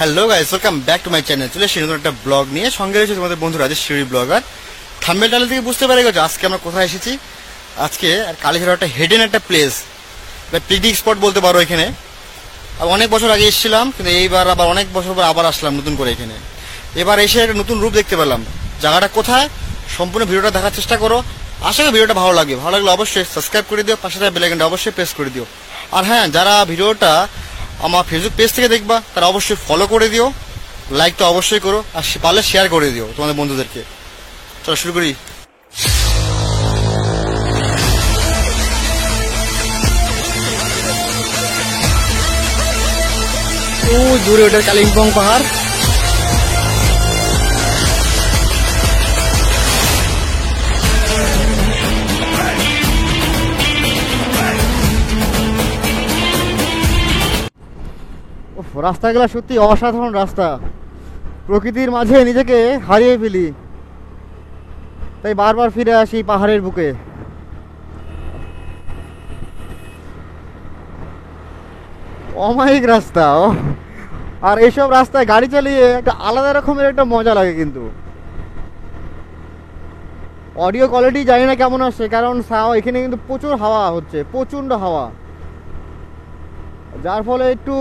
Hello guys, welcome back to my channel. চলে এসেছি নতুন একটা ব্লগ নিয়ে। সঙ্গে রয়েছে তোমাদের বন্ধু রাজেশ শিউরি ব্লগার। থাম্বনেল টাইটেল থেকে বুঝতে পেরে গেছো আজকে আমরা কোথায় এসেছি। আজকে কালীঘাটের একটা হেডেন একটা প্লেস, পিকনিক স্পট বলতে পারো। এখানে অনেক বছর আগে এসেছিলাম, কিন্তু এইবার আবার অনেক বছর পর আবার আসলাম নতুন করে এখানে। এবার এসে একটা নতুন রূপ দেখতে পেলাম। জায়গাটা কোথায়, সম্পূর্ণ ভিডিওটা দেখার চেষ্টা করো। আশা করি ভিডিওটা ভালো লাগবে। ভালো লাগলে অবশ্যই সাবস্ক্রাইব করে দিও, পাশে থাকা বেল আইকনটা অবশ্যই প্রেস করে দিও। আর হ্যাঁ, যারা ভিডিওটা আমার ফেসবুক পেজ থেকে দেখবা তারা অবশ্যই ফলো করে দিও, লাইক তো অবশ্যই করো, আর পারলে শেয়ার করে দিও তোমাদের বন্ধুদেরকে। চলো শুরু করি। ও দূরে ওটা কালিম্পং পাহাড়। রাস্তাগুলো সত্যি অসাধারণ রাস্তা। প্রকৃতির মাঝে নিজেকে হারিয়ে ফেলি, তাই বারবার ফিরে আসি পাহাড়ের বুকে। অমায়িক রাস্তা। আর এইসব রাস্তায় গাড়ি চালিয়ে একটা আলাদা রকমের একটা মজা লাগে। কিন্তু অডিও কোয়ালিটি জানি না কেমন আসছে, কারণ এখানে কিন্তু প্রচুর হাওয়া হচ্ছে, প্রচণ্ড হাওয়া, যার ফলে একটু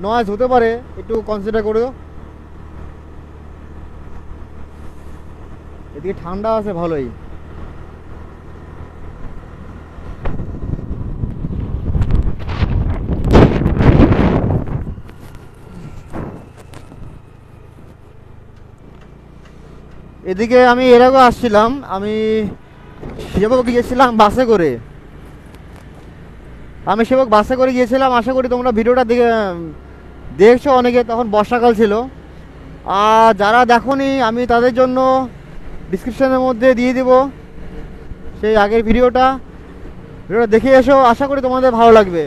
নয়েজ হতে পারে, একটু কনসিডার করে। এদিকে ঠান্ডা আছে ভালোই। এদিকে আমি এর আগেও আসছিলাম, আমি সেবক গিয়েছিলাম বাসে করে। গিয়েছিলাম। আশা করি তোমরা ভিডিওটা দেখছো অনেকে, তখন বর্ষাকাল ছিল। আর যারা দেখোনি, আমি তাদের জন্য ডিসক্রিপশনের মধ্যে দিয়ে দিব সেই আগের ভিডিওটা দেখে এসো। আশা করি তোমাদের ভালো লাগবে।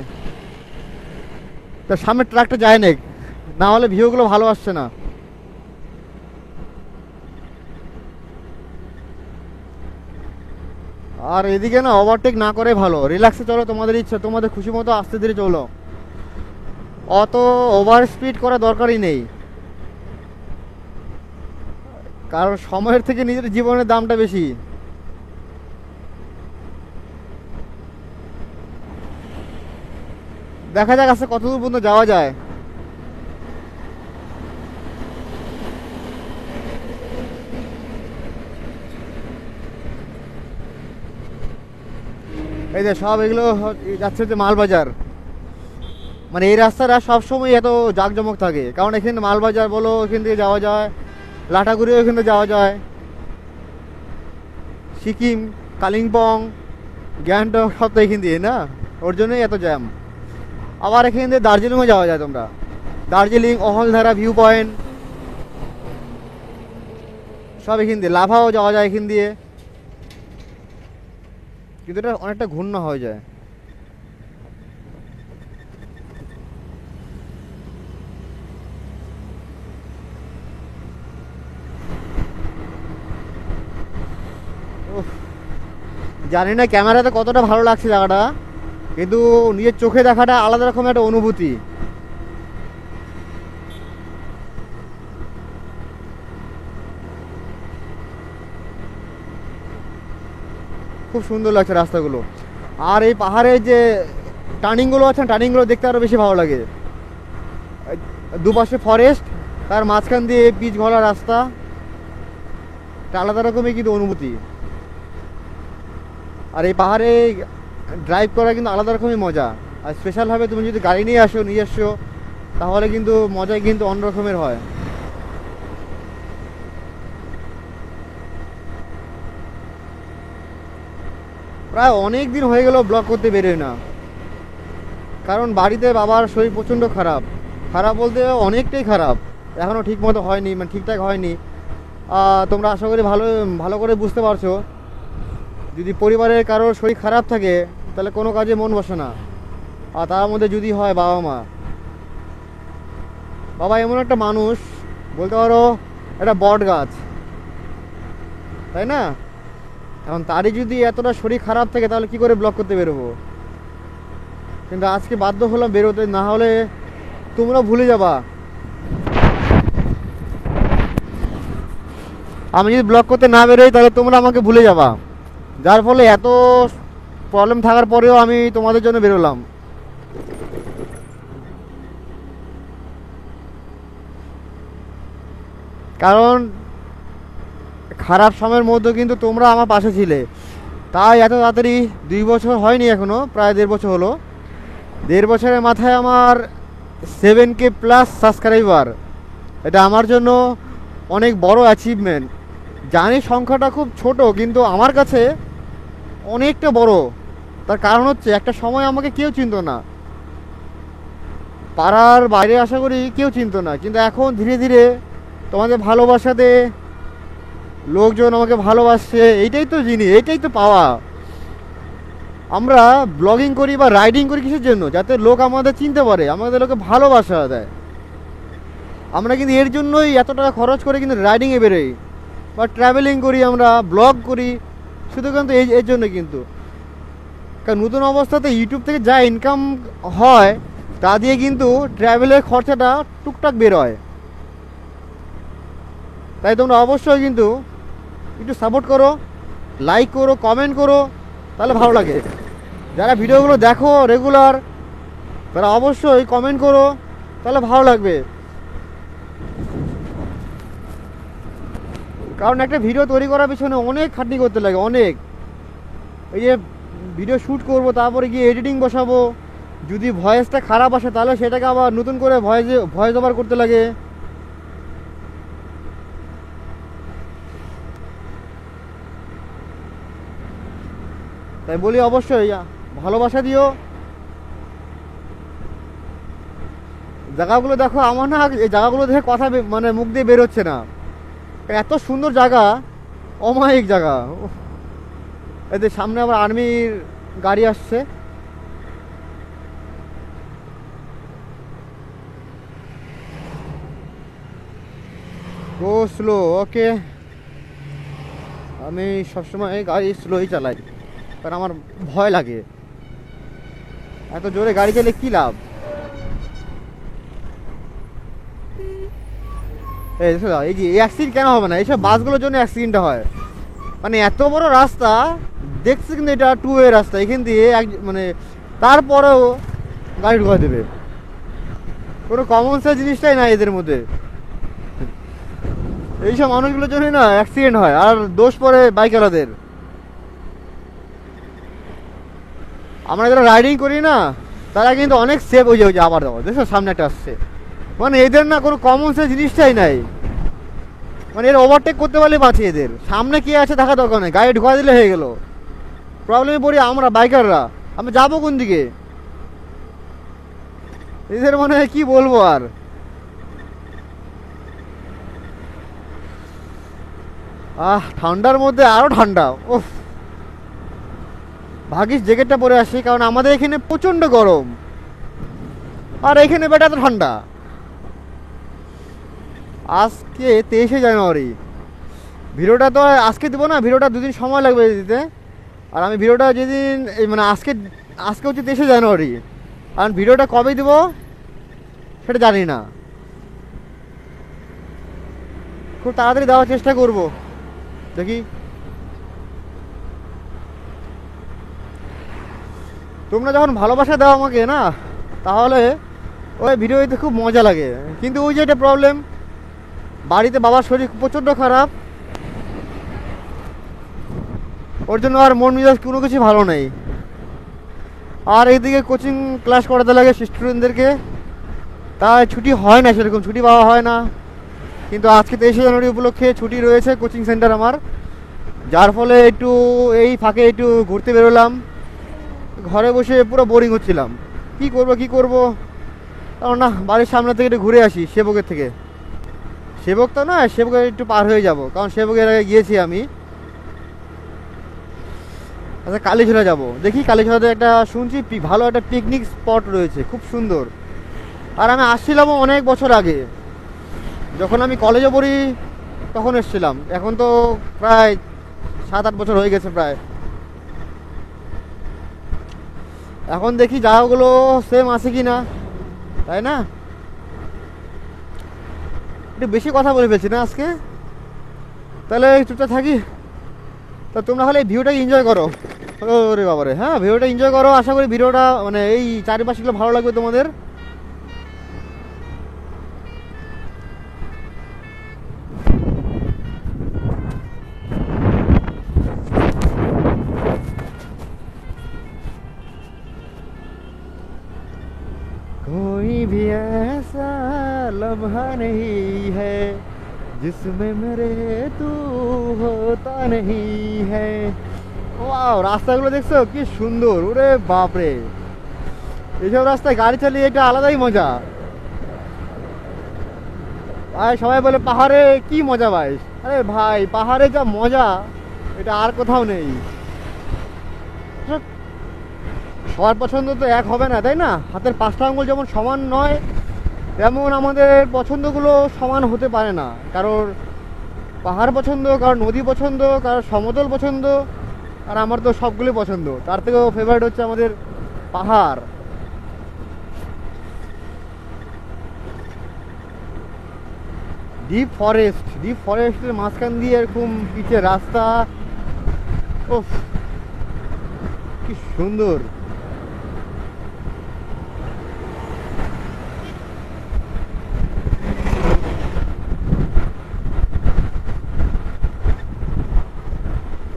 তো সামনের ট্রাকটা যায় না হলে ভিউগুলো ভালো আসছে না। আর এদিকে না ওভারটেক না করে ভালো, রিল্যাক্সে চলো, তোমাদের ইচ্ছা, তোমাদের খুশি মতো আস্তে ধীরে চলো। অত ওভার স্পিড করা দরকারই নেই, কারণ সময়ের থেকে নিজের জীবনের দামটা বেশি। দেখা যাক আজকে কতদূর পর্যন্ত যাওয়া যায়। এই যে সব এগুলো যাচ্ছে হচ্ছে মালবাজার। মানে এই রাস্তাটা সবসময় এত জাঁকজমক থাকে, কারণ এখানে মালবাজার বলো, এখান থেকে যাওয়া যায়, লাটাগুড়িও এখান থেকে যাওয়া যায়, সিকিম, কালিম্পং, গ্যাংটক সব তো এখান দিয়ে না, ওর জন্যই এত জ্যাম। আবার এখান দিয়ে দার্জিলিংও যাওয়া যায়, তোমরা দার্জিলিং, অহলধারা ভিউ পয়েন্ট সব এখান দিয়ে, লাভাও যাওয়া যায় এখান দিয়ে, কিন্তু এটা অনেকটা ঘূর্ণ হয়ে যায়। জানি না ক্যামেরাতে কতটা ভালো লাগছে জায়গাটা, কিন্তু নিজের চোখে দেখাটা আলাদা রকম একটা অনুভূতি। খুব সুন্দর লাগছে রাস্তাগুলো। আর এই পাহাড়ের যে টার্নিংগুলো আছে, টার্নিংগুলো দেখতে আরও বেশি ভালো লাগে। দুপাশে ফরেস্ট, তার মাঝখান দিয়ে পিচ ঘোরা রাস্তা, একটা আলাদা রকমের কিন্তু অনুভূতি। আর এই পাহাড়ে ড্রাইভ করা কিন্তু আলাদা রকমের মজা। আর স্পেশালভাবে তুমি যদি গাড়ি নিয়ে আসো নিজস্ব, তাহলে কিন্তু মজাই কিন্তু অন্য রকমের হয়। প্রায় অনেক দিন হয়ে গেল ব্লগ করতে বেরোয় না, কারণ বাড়িতে বাবার শরীর প্রচণ্ড খারাপ। খারাপ বলতে অনেকটাই খারাপ, এখনও ঠিক মতো হয়নি, মানে ঠিকঠাক হয়নি। তোমরা আশা করি ভালো করে বুঝতে পারছো, যদি পরিবারের কারোর শরীর খারাপ থাকে তাহলে কোনো কাজে মন বসে না। আর তার মধ্যে যদি হয় বাবা এমন একটা মানুষ, বলতে পারো একটা বট গাছ, তাই না? এখন তারই যদি এতটা শরীর খারাপ থাকে, তাহলে কি করে ব্লগ করতে বেরোবো? কিন্তু আজকে বাধ্য হলাম বেরোতে, না হলে তোমরা ভুলে যাবা আমি যদি ব্লগ করতে না বেরোই তাহলে তোমরা আমাকে ভুলে যাবা, যার ফলে এত প্রবলেম থাকার পরেও আমি তোমাদের জন্য বেরোলাম। কারণ খারাপ সময়ের মধ্যে কিন্তু তোমরা আমার পাশে ছিলে, তাই এত তাড়াতাড়ি 2 বছর হয়নি, এখনও প্রায় 1.5 বছর হলো। 1.5 বছরের মাথায় আমার 7K+ সাবস্ক্রাইবার। এটা আমার জন্য অনেক বড় অ্যাচিভমেন্ট। জানি সংখ্যাটা খুব ছোট, কিন্তু আমার কাছে অনেকটা বড়। তার কারণ হচ্ছে একটা সময় আমাকে কেউ চিনতো না, পাড়ার বাইরে আশা করি কেউ চিনতো না, কিন্তু এখন ধীরে ধীরে তোমাদের ভালোবাসাতে লোকজন আমাকে ভালোবাসছে। এইটাই তো জিনিস, এইটাই তো পাওয়া। আমরা ব্লগিং করি বা রাইডিং করি কিসের জন্য? যাতে লোক আমাদের চিনতে পারে, আমাদের লোকে ভালোবাসা দেয়। আমরা কিন্তু এর জন্যই এত টাকা খরচ করে কিন্তু রাইডিংয়ে বেরোই বা ট্রাভেলিং করি, আমরা ব্লগ করি শুধু কিন্তু এর জন্য। কিন্তু কারণ নতুন অবস্থাতে ইউটিউব থেকে যা ইনকাম হয় তা দিয়ে কিন্তু ট্রাভেলের খরচাটা টুকটাক বের হয়। তাই তোমরা অবশ্যই কিন্তু একটু সাপোর্ট করো, লাইক করো, কমেন্ট করো, তাহলে ভালো লাগে। যারা ভিডিওগুলো দেখো রেগুলার তারা অবশ্যই কমেন্ট করো, তাহলে ভালো লাগবে। কারণ একটা ভিডিও তৈরি করার পিছনে অনেক খাটনি করতে লাগে, অনেক। এই যে ভিডিও শ্যুট করব, তারপরে গিয়ে এডিটিং বসাবো, যদি ভয়েসটা খারাপ আসে তাহলে সেটাকে আবার নতুন করে ভয়েস ওভার করতে লাগে। তাই বলি অবশ্যই ভালোবাসা দিও। জায়গাগুলো দেখো, আমার না এই জায়গাগুলো দেখে কথা মানে মুখ দিয়ে বেরোচ্ছে না, এত সুন্দর জায়গা, অমায়িক জায়গা। এদের সামনে আবার আর্মির গাড়ি আসছে। গো স্লো, ওকে। আমি সবসময় গাড়ি স্লোই চালাই, কারণ আমার ভয় লাগে। এত জোরে গাড়ি চালে কী লাভ? এই যে অ্যাক্সিডেন্ট কেন হবে না? এইসব বাসগুলোর জন্য অ্যাক্সিডেন্টটা হয়। মানে এত বড় রাস্তা দেখছি, কিন্তু এটা 2 ওয়ে রাস্তা, এখান দিয়ে মানে তারপরেও গাড়ি ঢুকা দেবে। কোনো কমন সেন্স জিনিসটাই নাই এদের মধ্যে। এইসব মানুষগুলোর জন্যই না অ্যাক্সিডেন্ট হয়, আর দোষ পড়ে বাইকওয়ালাদের। আমরা যারা রাইডিং করি না তারা কিন্তু অনেক সেফ হয়ে যায়। আবার দেওয়া দেখো সামনে একটা আসছে, মানে এদের না কোনো কমন সেন্স জিনিসটাই নাই। মানে এর ওভারটেক করতে পারলে বাঁচে, এদের সামনে কে আছে দেখা দরকার নেই, গাড়ি ঢুকা দিলে হয়ে গেল। প্রবলেমে পড়ি আমরা বাইকাররা, আমি যাবো কোন দিকে? এদের মানে কি বলবো আর। ঠান্ডার মধ্যে আরো ঠান্ডা, ওফ। ভাগিস জ্যাকেটটা পরে আসি, কারণ আমাদের এখানে প্রচন্ড গরম, আর এখানে বেটা তো ঠান্ডা। আজকে 23শে জানুয়ারি, ভিডিওটা তো আজকে দেবো না, ভিডিওটা 2 দিন সময় লাগবে দিতে। আর আমি ভিডিওটা যেদিন মানে আজকে হচ্ছে 23শে জানুয়ারি, আর ভিডিওটা কবে দেবো সেটা জানি না। খুব তাড়াতাড়ি দেওয়ার চেষ্টা করব, দেখি। তোমরা যখন ভালোবাসা দাও আমাকে না, তাহলে ওই ভিডিও দিতে খুব মজা লাগে। কিন্তু ওই যে একটা প্রবলেম, বাড়িতে বাবার শরীর প্রচণ্ড খারাপ, ওর জন্য আর মন মেজাজ কোনো কিছু ভালো নেই। আর এইদিকে কোচিং ক্লাস করাতে লাগে স্টুডেন্টদেরকে, তাই ছুটি হয় না, সেরকম ছুটি পাওয়া হয় না। কিন্তু আজকে 23শে জানুয়ারি উপলক্ষে ছুটি রয়েছে কোচিং সেন্টার আমার, যার ফলে একটু এই ফাঁকে একটু ঘুরতে বেরোলাম। ঘরে বসে পুরো বোরিং হচ্ছিলাম, কি করব। কারণ না, বাড়ির সামনে থেকে একটু ঘুরে আসি, সেবকের থেকে। সেবক তো না, সেবকের একটু পার হয়ে যাব, কারণ সেবকের আগে গিয়েছি আমি। আচ্ছা, কালীঝোলা যাব, দেখি কালীঝোলাতে একটা শুনছি ভালো একটা পিকনিক স্পট রয়েছে, খুব সুন্দর। আর আমি আসছিলামও অনেক বছর আগে, যখন আমি কলেজে পড়ি তখন এসেছিলাম। এখন তো প্রায় 7-8 বছর হয়ে গেছে প্রায়। এখন দেখি জায়গাগুলো সেম আছে কি না, তাই না? একটু বেশি কথা বলে ফেলছি না আজকে? তাহলে চুপচাপ থাকি। তা তোমরা হলে এই ভিউটাকে এনজয় করো। ওরে বাবারে, হ্যাঁ ভিডিওটা এনজয় করো। আশা করি ভিডিওটা মানে এই চারিপাশগুলো ভালো লাগবে তোমাদের। कोई भी ऐसा लम्हा नहीं है जिसमें मेरे तू होता नहीं है। ওয়াও, রাস্তাগুলো দেখছো কি সুন্দর, ওরে বাপরে। এইসব রাস্তায় গাড়ি চালিয়ে একটা আলাদাই মজা। আর সবাই বলে পাহাড়ে কি মজা ভাই। আরে ভাই, পাহাড়ে যা মজা এটা আর কোথাও নেই। সবার পছন্দ তো এক হবে না, তাই না? হাতের 5টা আঙুল যেমন সমান নয়, তেমন আমাদের পছন্দগুলো সমান হতে পারে না। কারোর পাহাড় পছন্দ, কারোর নদী পছন্দ, কারোর সমতল পছন্দ, আর আমার তো সবগুলোই পছন্দ। তার থেকেও ফেভারিট হচ্ছে আমাদের পাহাড়। ডিপ ফরেস্টের মাঝখান দিয়ে এরকম পিচের রাস্তা, ওফ কি সুন্দর।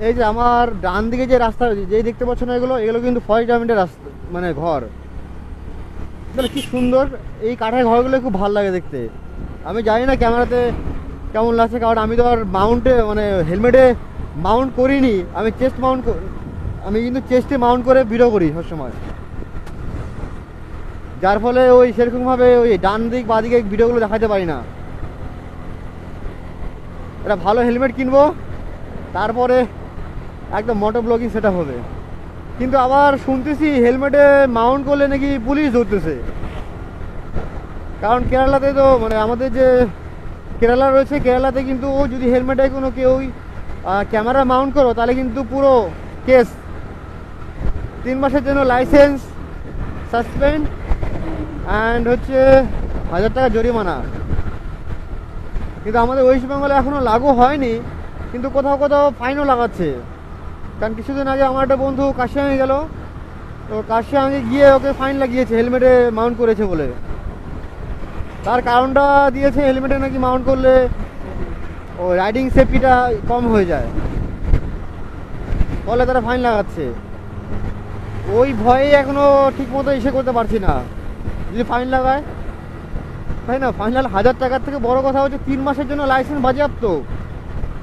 এই যে আমার ডান দিকে যে রাস্তা যেই দেখতে পাচ্ছ না, এগুলো কিন্তু ফরেস্ট ডিপার্টমেন্টের রাস্তা, মানে ঘর। তাহলে কি সুন্দর এই কাঠের ঘরগুলো, খুব ভালো লাগে দেখতে। আমি জানি না ক্যামেরাতে কেমন লাগছে, কারণ আমি তো আর মাউন্টে মানে হেলমেটে মাউন্ট করিনি। আমি কিন্তু চেস্টে মাউন্ট করে ভিডিও করি সবসময়, যার ফলে ওই সেরকমভাবে ওই ডান দিক বা দিকে ভিডিওগুলো দেখাতে পারি না। একটা ভালো হেলমেট কিনবো, তারপরে একদম মোটো ব্লগিং সেটা হবে। কিন্তু আবার শুনতেছি হেলমেটে মাউন্ট করলে নাকি পুলিশ ধরতেছে। কারণ কেরালাতে তো মানে আমাদের যে কেরালা রয়েছে, কেরালাতে কিন্তু যদি হেলমেটে কোনো কেউ ক্যামেরা মাউন্ট করো তাহলে কিন্তু পুরো কেস, 3 মাসের জন্য লাইসেন্স সাসপেন্ড অ্যান্ড হচ্ছে 1000 টাকা জরিমানা। কিন্তু আমাদের ওয়েস্ট বেঙ্গলে এখনও লাগু হয়নি, কিন্তু কোথাও কোথাও ফাইনও লাগাচ্ছে। কারণ কিছুদিন আগে আমার একটা বন্ধু কাশিয়াঙে গেল, তো কাশিয়াঙে গিয়ে ওকে ফাইন লাগিয়েছে হেলমেটে মাউন্ট করেছে বলে। তার কারণটা দিয়েছে হেলমেটে নাকি মাউন্ট করলে ও রাইডিং সেফটিটা কম হয়ে যায়, ফলে তারা ফাইন লাগাচ্ছে। ওই ভয়ে এখনও ঠিক মতো এসে করতে পারছি না। যদি ফাইন লাগায়, তাই না? ফাইনাল 1000 টাকার থেকে বড় কথা হচ্ছে 3 মাসের জন্য লাইসেন্স বাজেয়াপ্ত।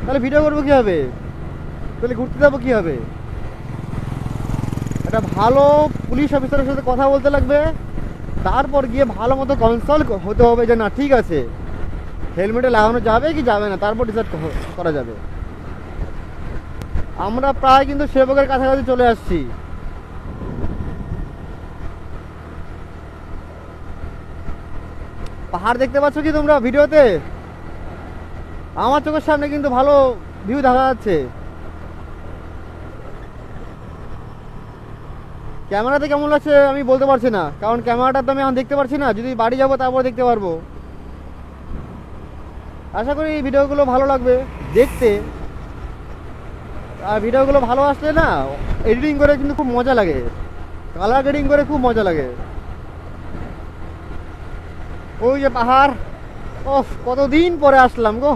তাহলে ভিডিও করবো কীভাবে? তাহলে ঘুরতে যাবো কীভাবে? একটা ভালো পুলিশ অফিসারের সাথে কথা বলতে লাগবে, তারপর গিয়ে ভালো মতো কনসাল্ট হতে হবে যে না ঠিক আছে হেলমেটে লাগানো যাবে কি যাবে না, তারপর ডিসাইড করা যাবে। আমরা প্রায় কিন্তু সেবকের কাছাকাছি চলে আসছি। পাহাড় দেখতে পাচ্ছ কি তোমরা ভিডিওতে? আমার চোখের সামনে কিন্তু ভালো ভিউ দেখা যাচ্ছে। ক্যামেরাতে কেমন লাগছে আমি বলতে পারছি না, কারণ ক্যামেরাটা তো আমি এখন দেখতে পারছি না। যদি বাড়ি যাবো তারপর দেখতে পারবো। আশা করি এই ভিডিওগুলো ভালো লাগবে দেখতে। আর ভিডিওগুলো ভালো আসলে না এডিটিং করে কিন্তু খুব মজা লাগে, কালার গ্রেডিং করে খুব মজা লাগে। ওই যে পাহাড়, ওফ কতদিন পরে আসলাম গো।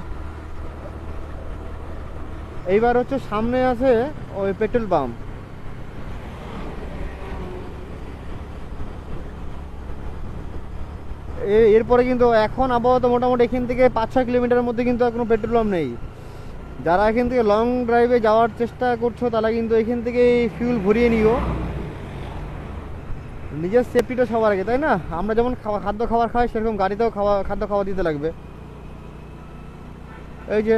এইবার হচ্ছে সামনে আছে ওই পেট্রোল পাম্প। এরপরে কিন্তু এখন আপাতত মোটামুটি এখান থেকে 5-6 কিলোমিটারের মধ্যে কিন্তু আর কোনো পেট্রোল পাম্প নেই। যারা এখান থেকে লং ড্রাইভে যাওয়ার চেষ্টা করছো তারা কিন্তু এখান থেকে ফিউল ভরিয়ে নিও। নিজের সেফটিটা সবার আগে, তাই না? আমরা যেমন খাদ্য খাবার খাই সেরকম গাড়িতেও খাদ্য খাবার দিতে লাগবে। এই যে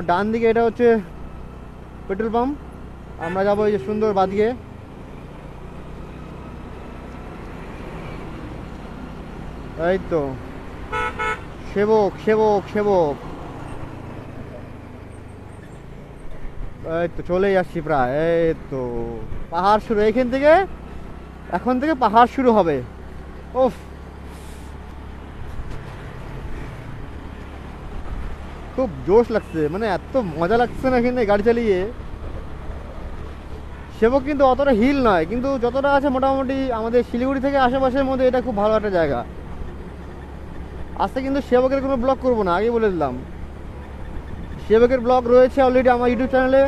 ডান দিকে এটা হচ্ছে পেট্রোল পাম্প, আমরা যাবো এই যে সুন্দর বাদিকে। এই তো সেবক সেবক সেবক, এই তো চলেই আসছি প্রায়। এই তো পাহাড় শুরু এইখান থেকে, এখন থেকে পাহাড় শুরু হবে। ওফ খুব জোশ লাগছে, মানে এত মজা লাগছে না এখানে গাড়ি চালিয়ে। সেবক কিন্তু অতটা হিল নয়, কিন্তু যতটা আছে মোটামুটি আমাদের শিলিগুড়ি থেকে আশেপাশের মধ্যে এটা খুব ভালো একটা জায়গা। আজকে কিন্তু সেবকের কোনো ব্লগ করবো না, আগেই বলে দিলাম। সেবকের ব্লগ রয়েছে অলরেডি আমার ইউটিউব চ্যানেলে,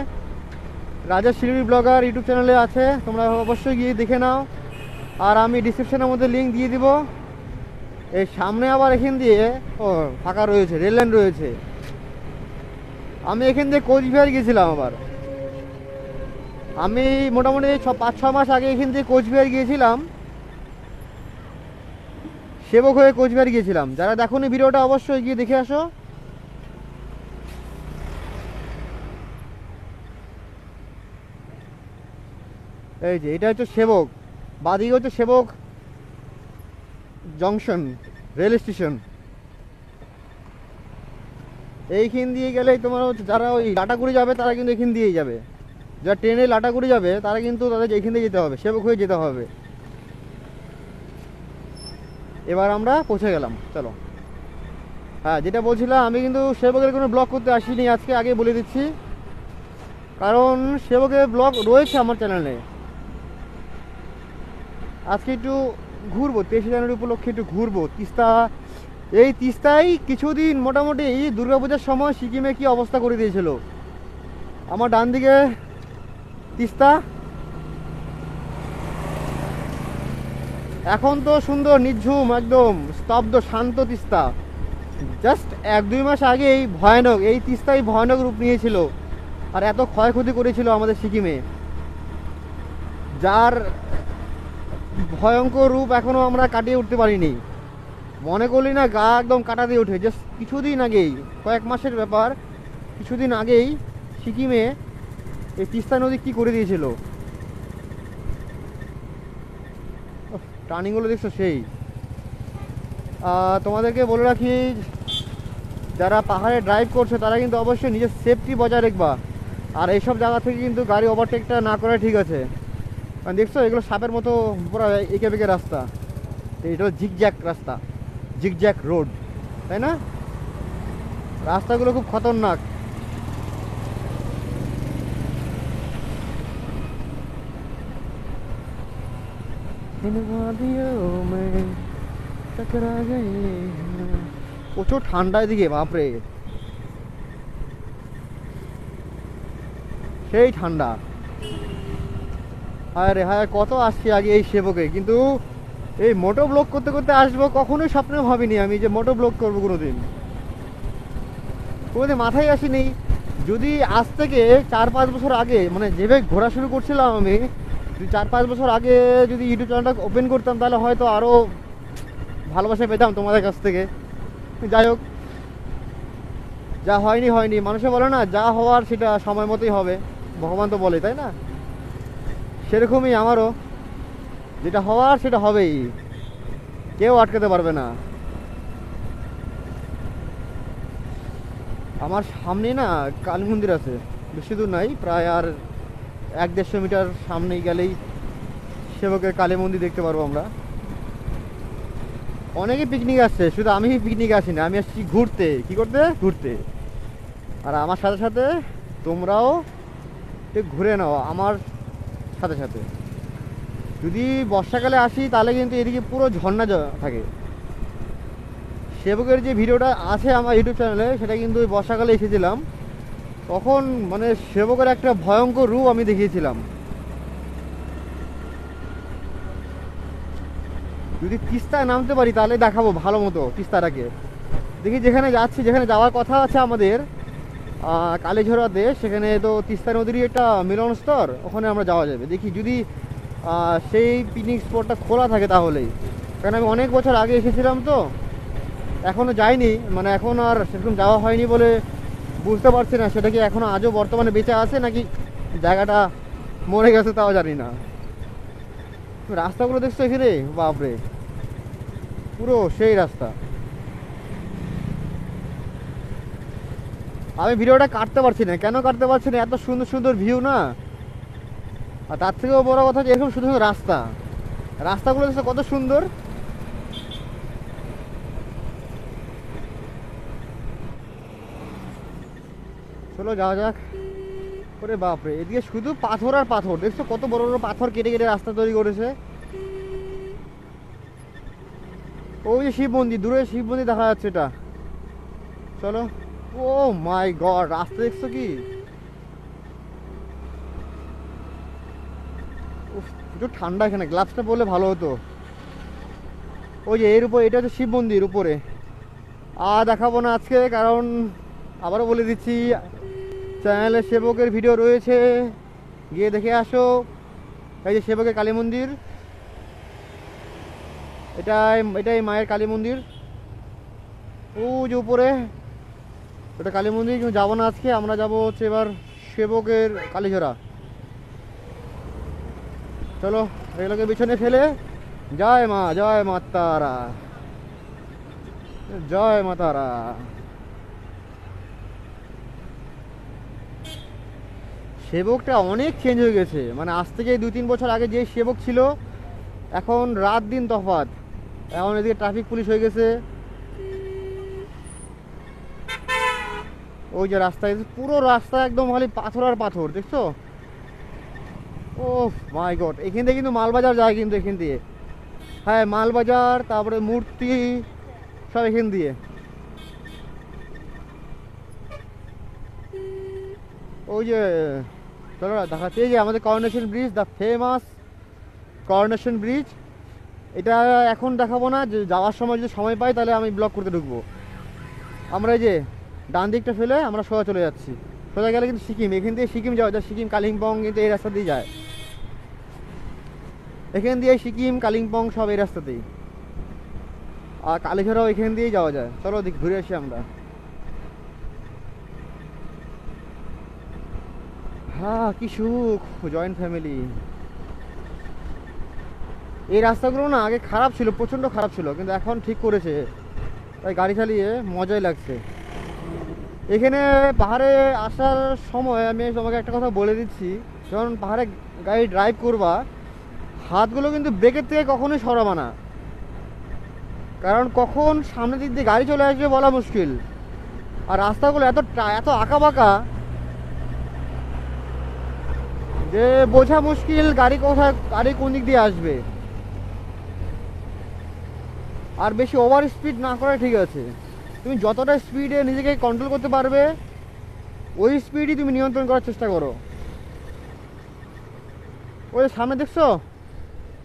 রাজা শিলিগুড়ি ব্লগার ইউটিউব চ্যানেলে আছে, তোমরা অবশ্যই গিয়ে দেখে নাও। আর আমি ডিসক্রিপশনের মধ্যে লিঙ্ক দিয়ে দিব। এই সামনে আবার এখান দিয়ে ফাঁকা রয়েছে, রেল লাইন রয়েছে। আমি এখান দিয়ে কোচবিহার গিয়েছিলাম। আবার আমি মোটামুটি 5-6 মাস আগে এখান দিয়ে কোচবিহার গিয়েছিলাম, সেবক হয়ে কোচবিহার গিয়েছিলাম। যারা দেখোনি ভিডিওটা অবশ্যই গিয়ে দেখে আসো। এই যে এটা হচ্ছে সেবক, বাদিকে হচ্ছে সেবক জংশন রেল স্টেশন। এইখান দিয়ে গেলেই তোমার হচ্ছে যারা ওই লাটাগুড়ি যাবে তারা কিন্তু এখান দিয়েই যাবে। যারা ট্রেনে লাটাগুড়ি যাবে তারা কিন্তু তাদের এখান দিয়ে যেতে হবে, সেবক হয়ে যেতে হবে। এবার আমরা পৌঁছে গেলাম, চলো। হ্যাঁ, যেটা বলছিলাম, আমি কিন্তু সেবকের কোনো ব্লগ করতে আসিনি আজকে, আগে বলে দিচ্ছি। কারণ সেবকের ব্লগ রয়েছে আমার চ্যানেলে। আজকে একটু ঘুরবো, 23 জানুয়ারি উপলক্ষে একটু ঘুরবো তিস্তা। এই তিস্তায় কিছুদিন মোটামুটি এই দুর্গাপূজার সময় সিকিমে কি অবস্থা করে দিয়েছিল। আমার ডান দিকে তিস্তা, এখন তো সুন্দর নিঝুম একদম স্তব্ধ শান্ত তিস্তা। জাস্ট 1-2 মাস আগেই ভয়ানক এই তিস্তাই ভয়ানক রূপ নিয়েছিল, আর এত ক্ষয়ক্ষতি করেছিল আমাদের সিকিমে, যার ভয়ঙ্কর রূপ এখনো আমরা কাটিয়ে উঠতে পারিনি। মনে করলি না গা একদম কাটা দিয়ে ওঠে। জাস্ট কিছুদিন আগেই, কয়েক মাসের ব্যাপার, কিছুদিন আগেই সিকিমে এই তিস্তা নদী কী করে দিয়েছিল। টার্নিংগুলো দেখছো সেই। তোমাদেরকে বলে রাখি, যারা পাহাড়ে ড্রাইভ করছে তারা কিন্তু অবশ্যই নিজের সেফটি বজায় রাখবা। আর এইসব জায়গা থেকে কিন্তু গাড়ি ওভারটেকটা না করা ঠিক আছে। কারণ দেখছো এগুলো সাপের মতো পুরো এঁকে বেঁকে রাস্তা, এটা হলো জিগজ্যাগ রাস্তা, জিগজ্যাগ রোড, তাই না? রাস্তাগুলো খুব খতরনাক। প্রচুর ঠান্ডা এদিকে, বাপরে সেই ঠান্ডা। হায় রে হায়, কত আসছি আগে এই সেবকে, কিন্তু এই মোটো ব্লগ করতে করতে আসবো কখনোই স্বপ্নে ভাবিনি আমি যে মোটো ব্লগ করবো কোনোদিন মাথায় আসেনি। যদি আজ থেকে 4-5 বছর আগে, মানে যেভাবে ঘোরা শুরু করছিলাম আমি, যদি 4-5 বছর আগে যদি ইউটিউব চ্যানেলটা ওপেন করতাম তাহলে হয়তো আরও ভালোবাসা পেতাম তোমাদের কাছ থেকে। যাই হোক, যা হয়নি হয়নি। মানুষে বলে না, যা হওয়ার সেটা সময় মতোই হবে, ভগবান তো বলে, তাই না? সেরকমই আমারও, যেটা হওয়ার সেটা হবেই, কেউ আটকাতে পারবে না। আমার সামনে না কালী মন্দির আছে, বেশি দূর নাই, প্রায় আর 1-150 মিটার সামনেই গেলেই সেবকের কালী মন্দির দেখতে পারবো আমরা। অনেকে পিকনিক আসছে, শুধু আমি পিকনিক আসিনি, আমি আসছি ঘুরতে। কি করতে? ঘুরতে। আর আমার সাথে সাথে তোমরাও একটু ঘুরে নাও আমার সাথে সাথে। যদি বর্ষাকালে আসি তাহলে কিন্তু এদিকে পুরো ঝর্ণা থাকে। সেবকের যে ভিডিওটা আছে আমার ইউটিউব চ্যানেলে, সেটা কিন্তু ওই বর্ষাকালে এসেছিলাম, তখন মানে সেবকের একটা ভয়ঙ্কর রূপ আমি দেখিয়েছিলাম। যদি তিস্তায় নামতে পারি তাহলে দেখাবো ভালো মতো তিস্তাটাকে। দেখি যেখানে যাচ্ছি, যেখানে যাওয়ার কথা আছে আমাদের কালীঝোড়াতে, সেখানে তো তিস্তা নদীরই একটা মিলনস্থল, ওখানে আমরা যাওয়া যাবে। দেখি যদি সেই পিকনিক স্পটটা খোলা থাকে তাহলেই। কারণ আমি অনেক বছর আগে এসেছিলাম তো, এখনও যাইনি, মানে এখন আর সেরকম যাওয়া হয়নি বলে বুঝতে পারছি না সেটা কি এখনও আজও বর্তমানে বেঁচে আছে নাকি জায়গাটা মরে গেছে তাও জানি না। রাস্তাগুলো দেখছো এখানে, বাপরে পুরো সেই রাস্তা। আমি ভিডিওটা কাটতে পারছি না, কেন কাটতে পারছি না? এত সুন্দর সুন্দর ভিউ না, আর তার থেকেও বড় কথা যে এরকম সুন্দর সুন্দর রাস্তা, রাস্তাগুলো দেখছো কত সুন্দর। চলো যাওয়া যাক। ওরে বাপরে, এদিকে শুধু পাথর আর পাথর, দেখছো কত বড় বড় পাথর কেটে কেটে রাস্তা তৈরি করেছে। ওই যে শিব মন্দির, দূরে শিব মন্দির দেখা যাচ্ছে এটা। চলো। ও মাই গড, রাস্তা দেখছো কি? উফ, একটু ঠান্ডা এখানে, গ্লাভসটা পরলে ভালো হতো। ওই যে এর উপর, এটা হচ্ছে শিব মন্দির উপরে। আর দেখাবো না আজকে, কারণ আবারও বলে দিচ্ছি চ্যানেলে সেবকের ভিডিও রয়েছে, গিয়ে দেখে আসো। এই যে সেবকের কালী মন্দির, এটাই মায়ের কালী মন্দির। ও যে উপরে ওটা কালী মন্দির, কিন্তু যাবো না আজকে। আমরা যাবো হচ্ছে এবার সেবকের কালীঝরা। চলো এগুলোকে পিছনে ফেলে, জয় মা, জয় মা তারা, জয় মা তারা। সেবকটা অনেক চেঞ্জ হয়ে গেছে, মানে আজ থেকে 2-3 বছর আগে যে সেবক ছিল, এখন রাত দিন তফাৎ। এখন এদিকে ট্রাফিক পুলিশ হয়ে গেছে। ওই যে রাস্তায়, পুরো রাস্তা একদম খালি পাথর আর পাথর, দেখছো? ও মাই গড, এখান থেকে কিন্তু মালবাজার যায়, কিন্তু এখান দিয়ে, হ্যাঁ মালবাজার, তারপরে মূর্তি, সব এখান দিয়ে। ওই যে চলো দেখাচ্ছি, এই যে আমাদের coronation bridge, the famous coronation bridge. এটা এখন দেখাবো না, যে যাওয়ার সময় যদি সময় পাই তাহলে আমি ব্লগ করতে ঢুকবো। আমরা এই যে ডান দিকটা ফেলে আমরা সোজা চলে যাচ্ছি। সোজা গেলে কিন্তু সিকিম, এখান দিয়ে সিকিম যাওয়া যায়। সিকিম কালিম্পং কিন্তু এই রাস্তা দিয়ে যায়, এখান দিয়ে সিকিম কালিম্পং সব এই রাস্তাতেই। আর কালীঝরাও এখান দিয়েই যাওয়া যায়। চলো দিক ঘুরে আসি আমরা। হ্যাঁ কি সুখ, জয়েন্ট ফ্যামিলি। এই রাস্তাগুলো না আগে খারাপ ছিল, প্রচণ্ড খারাপ ছিল, কিন্তু এখন ঠিক করেছে, তাই গাড়ি চালিয়ে মজাই লাগছে। এখানে পাহাড়ে আসার সময় আমি তোমাকে একটা কথা বলে দিচ্ছি, যখন পাহাড়ে গাড়ি ড্রাইভ করবা, হাতগুলো কিন্তু ব্রেকের থেকে কখনোই সরাবা না, কারণ কখন সামনের দিক দিয়ে গাড়ি চলে আসবে বলা মুশকিল। আর রাস্তাগুলো এত আঁকা বাঁকা যে বোঝা মুশকিল গাড়ি কোন দিক দিয়ে আসবে। আর বেশি ওভার স্পিড না করা ঠিক আছে। তুমি যতটা স্পিডে নিজেকে কন্ট্রোল করতে পারবে, ওই স্পিডই তুমি নিয়ন্ত্রণ করার চেষ্টা করো। ওই সামনে দেখছো,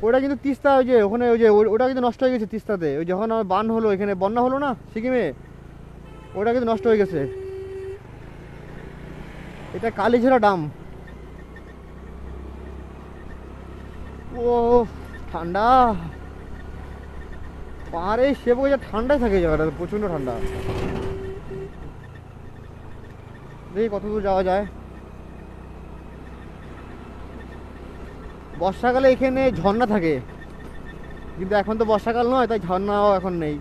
ওটা কিন্তু তিস্তা, ওই যে ওখানে ওই যে ওটা কিন্তু নষ্ট হয়ে গেছে তিস্তাতে। ওই যখন আমার বান হলো, এখানে বন্যা হলো না সিকিমে, ওটা কিন্তু নষ্ট হয়ে গেছে। এটা কালীঝরা ডাম। ও ঠান্ডা, পাহাড়ে সেবক যা ঠান্ডায় থাকে, জায়গাটা প্রচণ্ড ঠান্ডা। দেখি কত দূর যাওয়া যায়। বর্ষাকালে এখানে ঝর্ণা থাকে, কিন্তু এখন তো বর্ষাকাল নয়, তাই ঝর্ণাও এখন নেই।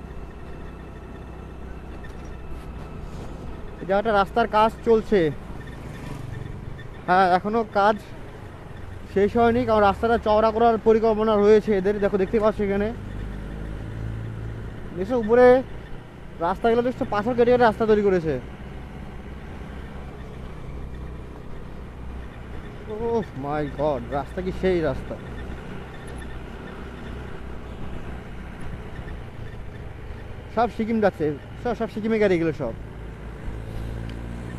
এই জায়গাটা রাস্তার কাজ চলছে, হ্যাঁ এখনো কাজ শেষ হয়নি, কারণ রাস্তাটা চওড়া করার পরিকল্পনা রয়েছে এদের। দেখো দেখতে পাচ্ছ এখানে, দেখছো উপরে রাস্তাগুলো দেখছো, পাথর কেটে কেটে রাস্তা তৈরি করেছে। ওহ মাই গড, রাস্তা কি সেই রাস্তা। সব সিকিম যাচ্ছে, সব সিকিমে গাড়ি এগুলো সব।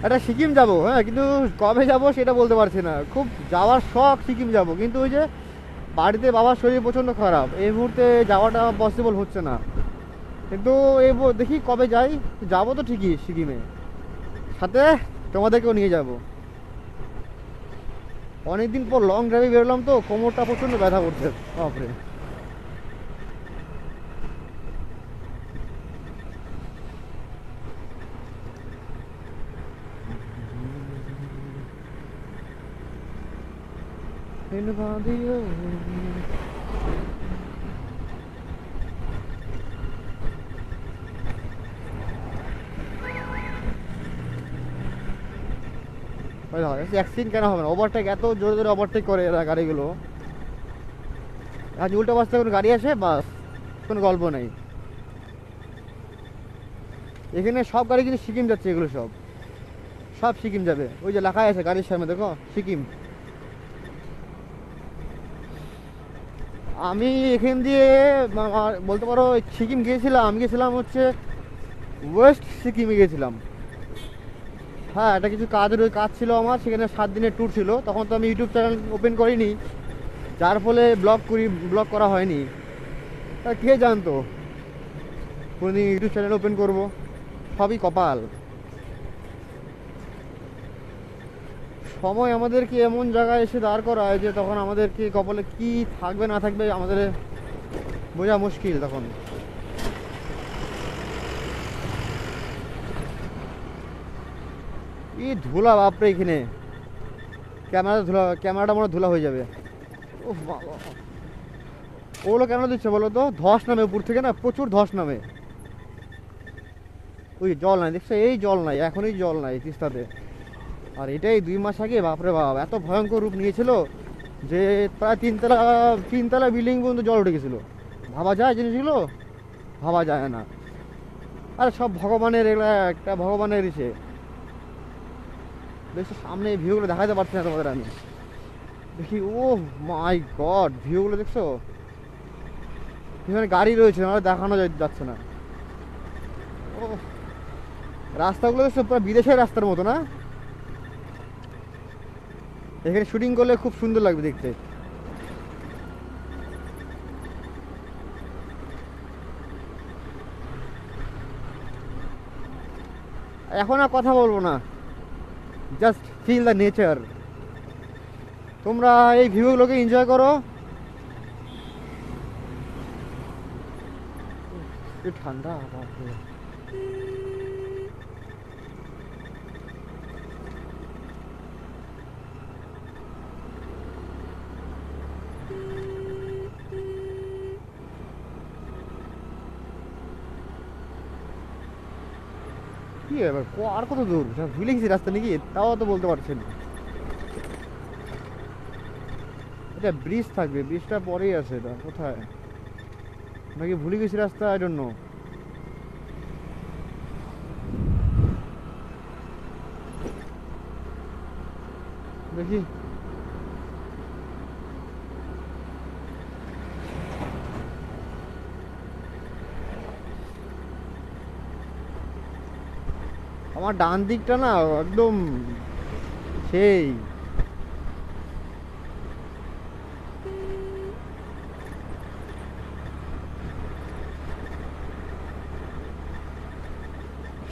একটা সিকিম যাব, হ্যাঁ, কিন্তু কবে যাব সেটা বলতে পারছি না। খুব যাওয়ার শখ সিকিম যাব, কিন্তু ওই যে বাড়িতে বাবার শরীর প্রচণ্ড খারাপ, এই মুহূর্তে যাওয়াটা পসিবল হচ্ছে না। কিন্তু দেখি কবে যাই, যাবো তো ঠিকই সিকিমে, সাথে তোমাদেরকেও নিয়ে যাব। অনেকদিন পর লং ড্রাইভে বেরোলাম তো, কোমরটা প্রচণ্ড ব্যথা করছে, বাপরে। অ্যাক্সিডেন্ট কেন হবে না? ওভারটেক, এত জোরে জোরে ওভারটেক করে এরা গাড়িগুলো। আজ উল্টো বাসতে কোনো গাড়ি আসে, বাস কোনো গল্প নেই। এখানে সব গাড়ি কিন্তু সিকিম যাচ্ছে, এগুলো সব সিকিম যাবে। ওই যে লেখা আছে গাড়ির সামনে, দেখো সিকিম। আমি এখান দিয়ে বলতে পারো সিকিম গিয়েছিলাম। আমি গেছিলাম হচ্ছে ওয়েস্ট সিকিমে গেছিলাম। হ্যাঁ, এটা কিছু কাজ ছিল আমার, সেখানে 7 দিনের ট্যুর ছিল। তখন তো আমি ইউটিউব চ্যানেল ওপেন করিনি, যার ফলে ব্লগ করা হয়নি। তা কে জানতো কোনোদিন ইউটিউব চ্যানেল ওপেন করব, সবই কপাল। সময় আমাদেরকে এমন জায়গায় এসে দাঁড় করায় যে তখন আমাদেরকে কপালে কি থাকবে না থাকবে আমাদের বোঝা মুশকিল তখন। কি ধুলা বাপরে এখানে, ক্যামেরাটা মনে হয় ধুলা হয়ে যাবে। ও বাবা, ওগুলো কেন দিচ্ছে বলো তো? ধস নামে উপর থেকে, না প্রচুর ধস নামে। ওই জল নাই, দেখছো এই জল নাই, এখনই জল নাই তিস্তাতে। আর এটাই 2 মাস আগে, বাপরে বাপ এত ভয়ঙ্কর রূপ নিয়েছিল যে প্রায় তিনতলা বিল্ডিং পর্যন্ত জল উঠে গেছিলো। ভাবা যায় জিনিসগুলো? ভাবা যায় না। আরে সব ভগবানের, এগুলা একটা ভগবানের ইসে। দেখছো সামনে এই ভিউগুলো দেখাতে পারছি না তোমাদের আমি। দেখি, ও মাই গড, ভিউগুলো দেখছো? এখানে গাড়ি রয়েছে, আমার দেখানো যাচ্ছে না। ও, রাস্তাগুলো দেখছো পুরো বিদেশের রাস্তার মতো না? এখানে শুটিং করলে খুব সুন্দর লাগবে দেখতে। এখন আর কথা বলবো না, জাস্ট ফিল দ্য নেচার। তোমরা এই ভিউগুলোকে এনজয় করো। কি ঠান্ডা বাপরে। কি এবার আর কত দূর? ভুলে গেছি রাস্তা নাকি, তাও তো বলতে পারছি না। এটা ব্রিজ থাকবে, ব্রিজটা পরেই আছে। এটা কোথায় নাকি ভুলে গেছি রাস্তা, আই ডোন্ট নো। দেখি, আমার ডান দিকটা না একদম সেই।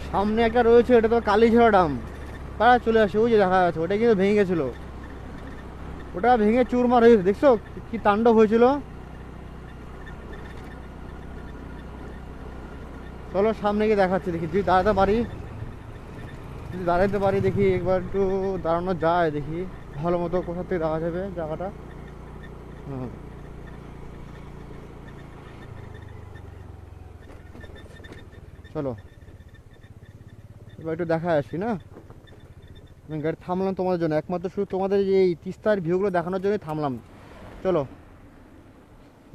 সামনে একটা রয়েছে, এটা তো কালীঝরা ডাম। পাড়া চলে আসে, ওই যে দেখা যাচ্ছে, ওটা কিন্তু ভেঙে গেছিলো। ওটা ভেঙে চুরমার হয়েছে, দেখছো কি তাণ্ডব হয়েছিল। চলো সামনে গিয়ে দেখাচ্ছি, দেখি যদি দাঁড়াতে পারি দেখি একবার একটু দাঁড়ানো যায়, দেখি ভালো মতো কোথা থেকে দেখা যাবে জায়গাটা। হুম, চলো এবার একটু দেখা আসি না। আমি গাড়ি থামলাম তোমাদের জন্য, একমাত্র শুধু তোমাদের এই তিস্তার ভিউগুলো দেখানোর জন্যই থামলাম। চলো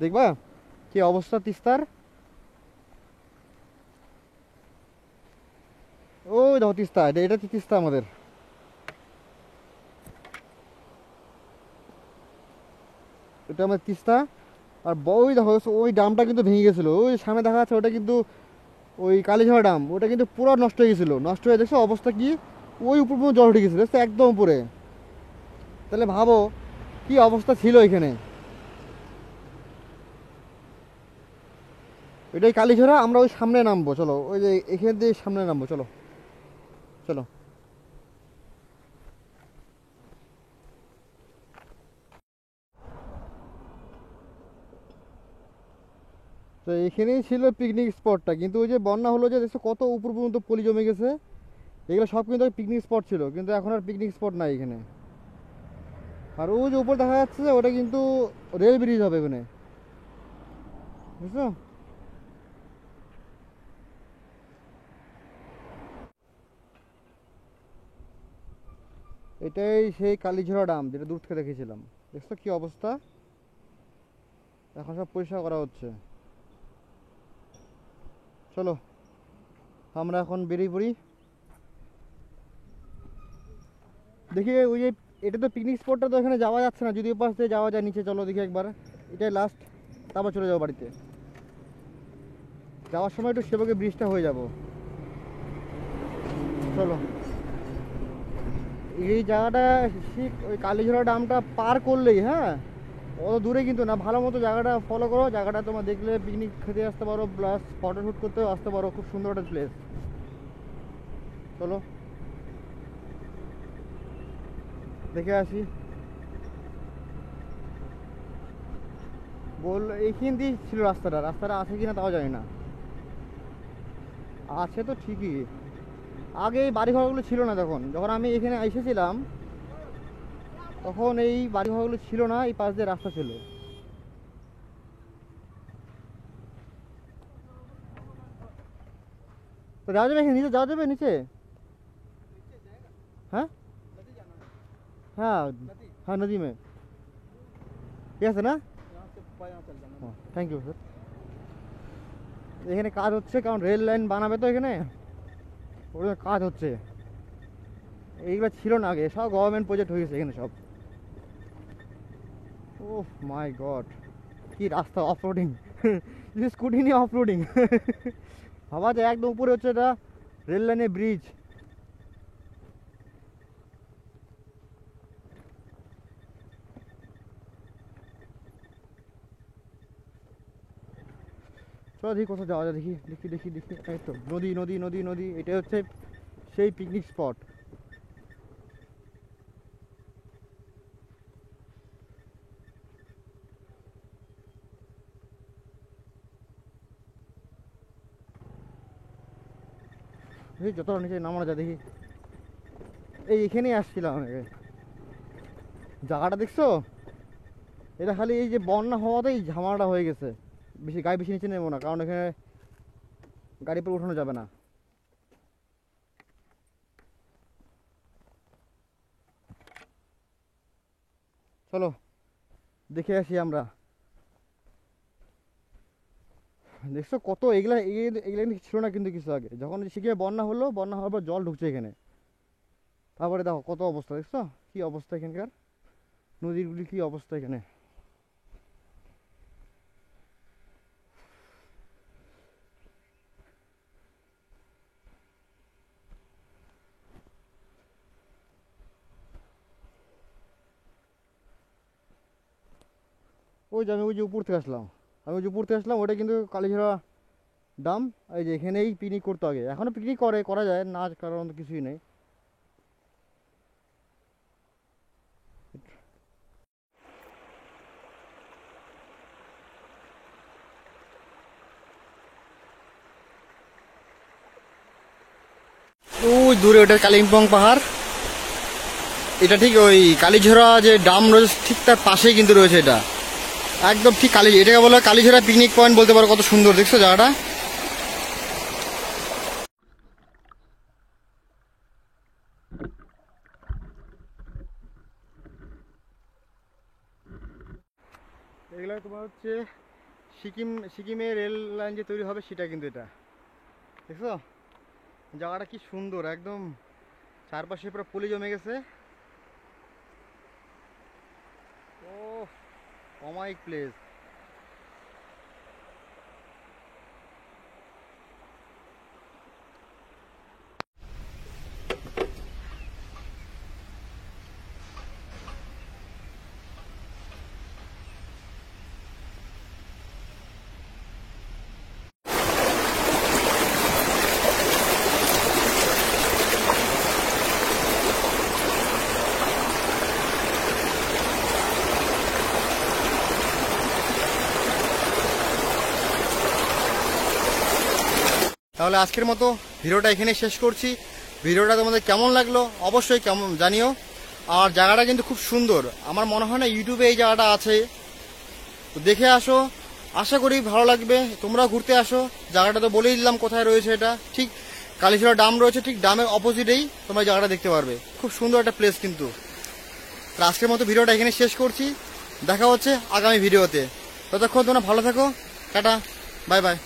দেখবা কি অবস্থা তিস্তার। ওই দেখো তিস্তা, এটা তিস্তা আমাদের। এটা আমাদের তিস্তা। আর ওই দেখো, ওই ডামটা কিন্তু ভেঙে গেছিলো, ওই সামনে দেখা যাচ্ছে, ওটা কিন্তু ওই কালীঝড়া ডাম। ওটা কিন্তু পুরো নষ্ট হয়ে গেছিলো, নষ্ট হয়ে দেখছো অবস্থা কি, ওই উপর পর্যন্ত জল উঠে গেছিলো, দেখছো একদম উপরে। তাহলে ভাবো কি অবস্থা ছিল এখানে। এটাই কালীঝরা, আমরা ওই সামনে নামবো, চলো ওই যে এখান দিয়ে সামনে নামবো, চলো চলো। তো এখানেই ছিল পিকনিক স্পটটা, কিন্তু ওই যে বন্যা হলো যে দেখছো কত উপর পর্যন্ত পলি জমে গেছে। এগুলো সব কিন্তু পিকনিক স্পট ছিল, কিন্তু এখন আর পিকনিক স্পট নাই এখানে। আর ওই যে উপর দেখা যাচ্ছে যে ওটা কিন্তু রেল ব্রিজ হবে ওখানে, বুঝছো? এটাই সেই কালীঝরা ডাম যেটা দূর থেকে দেখেছিলাম। দেখছো কি অবস্থা, এখন সব পরিষ্কার করা হচ্ছে। চলো আমরা এখন বেরিয়ে পড়ি। দেখি ওই যে এটা তো পিকনিক স্পটটা, তো এখানে যাওয়া যাচ্ছে না, যদি ওপাশ থেকে যাওয়া যায় নিচে, চলো দেখি একবার, এটাই লাস্ট, তারপর চলে যাবো বাড়িতে। যাওয়ার সময় একটু সেবকে ব্রিজটা হয়ে যাব, চলো। এই জায়গাটা ঠিক ওই কালীঝোড়া ড্যামটা পার করলেই, হ্যাঁ অত দূরে কিন্তু না, ভালো মতো জায়গাটা ফলো করো, জায়গাটা তোমার দেখলে পিকনিক খেতে আসতে পারো, প্লাস ফটোশ্যুট করতেও আসতে পারো, খুব সুন্দর একটা প্লেস। চলো দেখে আসি। এইখান দিয়ে ছিল রাস্তাটা, রাস্তাটা আছে কিনা তাও জানি না, আছে তো ঠিকই। আগে এই বাড়িঘরগুলো ছিল না, যখন আমি এখানে এসেছিলাম তখন এই বাড়িঘরগুলো ছিল না, এই পাশ দিয়ে রাস্তা ছিল। তো যাওয়া যাবে এখানে নিচে, যাওয়া যাবে নিচে? হ্যাঁ হ্যাঁ হ্যাঁ, নদী মে ঠিক আছে না? Thank you sir. এখানে কাজ হচ্ছে, কারণ রেল লাইন বানাবে তো এখানে, ওর কাজ হচ্ছে। এইগুলো ছিল না আগে, সব গভর্নমেন্ট প্রজেক্ট হয়ে গেছে এখানে সব। ও মাই গড, কি রাস্তা, অফ রোডিং স্কুটি নিয়ে অফ রোডিং ভাবা যায়, একদম উপরে হচ্ছে এটা রেল লাইনের ব্রিজ। চলো দেখি কোথাও যাওয়া যায়, দেখি দেখি দেখি দেখি। এই তো নদী নদী নদী নদী, এটা হচ্ছে সেই পিকনিক স্পট। দেখি যতটা নিচে নামানো যায় দেখি। এখানেই আসছিলাম আগে, জায়গাটা দেখছো? এটা খালি এই যে বন্যা হওয়াতেই ঝামেলাটা হয়ে গেছে, বেশি গায়ে বেশি নিচে নেবো না, কারণ এখানে গাড়ি পরে উঠানো যাবে না। চলো দেখে আসি আমরা। দেখছো কত এগুলা, এগুলা কিন্তু ছিল না কিন্তু কিছু আগে, যখন শিখে বন্যা হলো, বন্যা হওয়ার পর জল ঢুকছে এখানে। তারপরে দেখো কত অবস্থা, দেখছো কি অবস্থা এখানকার, নদীগুলি কি অবস্থা এখানে। ওই যে আমি ওই যে উপর থেকে আসলাম, ওটা কিন্তু কালীঝোড়া ডাম। এই যে এখানেই পিকনিক করতে আগে, এখনও পিকনিক করা যায়, নাচ কারণ কিছুই নেই। ওই দূরে ওটা কালিম্পং পাহাড়, এটা ঠিক ওই কালীঝোড়া যে ডাম রয়েছে ঠিক তার পাশেই কিন্তু রয়েছে এটা, একদম ঠিক এটাকে বলা হয় কালীঝোড়া পিকনিক পয়েন্ট বলতে পারো। কত সুন্দর দেখছো জায়গাটা। এগুলো তোমার হচ্ছে সিকিমে রেল লাইন যে তৈরি হবে সেটা কিন্তু এটা, দেখছো জায়গাটা কি সুন্দর, একদম চারপাশে পুরো পলি জমে গেছে। ও অমায়িক প্লেস। তাহলে আজকের মতো ভিডিওটা এখানে শেষ করছি। ভিডিওটা তোমাদের কেমন লাগলো অবশ্যই কেমন জানিও। আর জায়গাটা কিন্তু খুব সুন্দর, আমার মনে হয় না ইউটিউবে এই জায়গাটা আছে, তো দেখে আসো, আশা করি ভালো লাগবে। তোমরা ঘুরতে আসো, জায়গাটা তো বলেই দিলাম কোথায় রয়েছে, এটা ঠিক কালীঝোড়া ডাম রয়েছে, ঠিক ডামের অপোজিটেই তোমরা জায়গাটা দেখতে পারবে, খুব সুন্দর একটা প্লেস কিন্তু। আজকের মতো ভিডিওটা এখানে শেষ করছি, দেখা হচ্ছে আগামী ভিডিওতে। ততক্ষণ তোমরা ভালো থাকো, টাটা, বাই বাই।